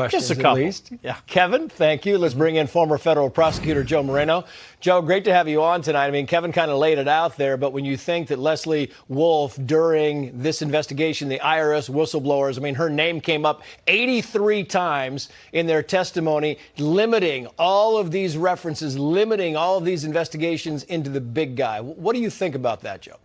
Questions, Just a couple. at least. Yeah. Kevin, thank you. Let's bring in former federal prosecutor Joe Moreno. Joe, great to have you on tonight. I mean, Kevin kind of laid it out there, but when you think that Leslie Wolf, during this investigation, the IRS whistleblowers, I mean, her name came up 83 times in their testimony, limiting all of these references, limiting all of these investigations into the big guy. What do you think about that, Joe?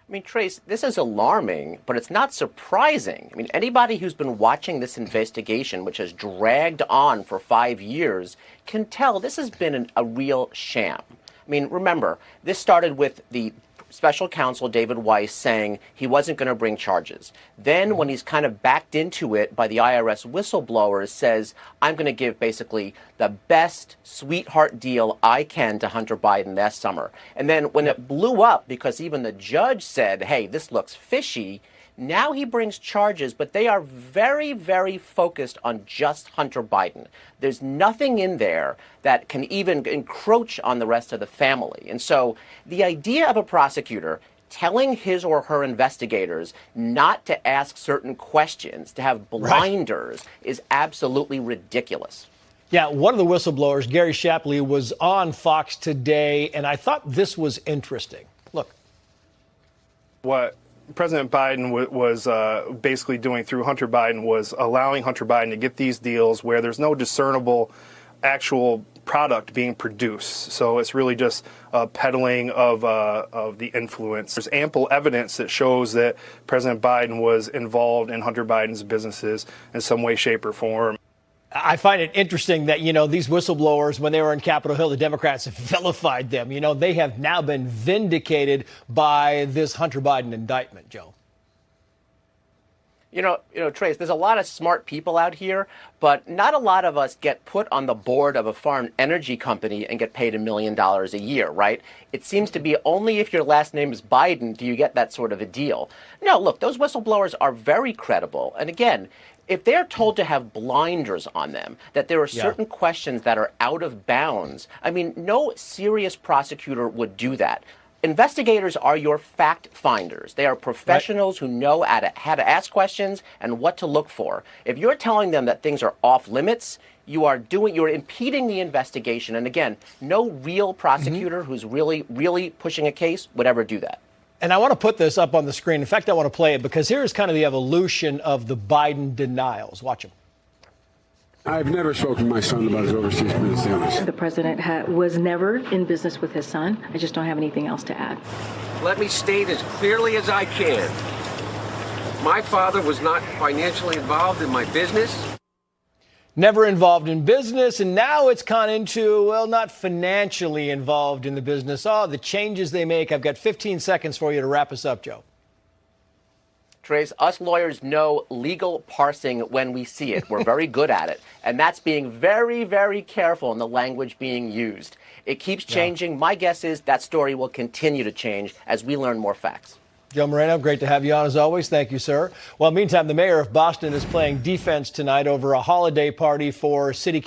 I mean, Trace, this is alarming, but it's not surprising. I mean, anybody who's been watching this investigation, which has dragged on for 5 years, can tell this has been a real sham. I mean, remember, this started with the special counsel, David Weiss, saying he wasn't going to bring charges. Then, when he's kind of backed into it by the IRS whistleblowers, says, I'm going to give basically the best sweetheart deal I can to Hunter Biden last summer. And then when it blew up, because even the judge said, hey, this looks fishy, now he brings charges, but they are very, very focused on just Hunter Biden. There's nothing in there that can even encroach on the rest of the family. And so the idea of a prosecutor telling his or her investigators not to ask certain questions, to have blinders, is absolutely ridiculous. Yeah, one of the whistleblowers, Gary Shapley, was on Fox today, and I thought this was interesting. Look. What President Biden was basically doing through Hunter Biden was allowing Hunter Biden to get these deals where there's no discernible actual product being produced. So it's really just peddling of the influence. There's ample evidence that shows that President Biden was involved in Hunter Biden's businesses in some way, shape, or form. I find it interesting that, you know, these whistleblowers, when they were in Capitol Hill, the Democrats have vilified them. You know, they have now been vindicated by this Hunter Biden indictment, Joe. You know, Trace, there's a lot of smart people out here, but not a lot of us get put on the board of a foreign energy company and get paid $1 million a year, right? It seems to be only if your last name is Biden do you get that sort of a deal. No, look, those whistleblowers are very credible. And again, if they're told to have blinders on them, that there are certain questions that are out of bounds, I mean, no serious prosecutor would do that. Investigators are your fact finders. They are professionals who know how to ask questions and what to look for. If you're telling them that things are off limits, you're impeding the investigation. And again, no real prosecutor who's really pushing a case would ever do that. And I want to put this up on the screen. In fact, I want to play it because here's kind of the evolution of the Biden denials. Watch him. I've never spoken to my son about his overseas business dealings. The president was never in business with his son. I just don't have anything else to add. Let me state as clearly as I can. My father was not financially involved in my business. Never involved in business, and now it's gone into, well, not financially involved in the business. Oh, the changes they make. I've got 15 seconds for you to wrap us up, Joe. Trace, us lawyers know legal parsing when we see it. We're very good at it. And that's being very, very careful in the language being used. It keeps changing. My guess is that story will continue to change as we learn more facts. Joe Moreno, great to have you on as always. Thank you, sir. Well, meantime, the mayor of Boston is playing defense tonight over a holiday party for city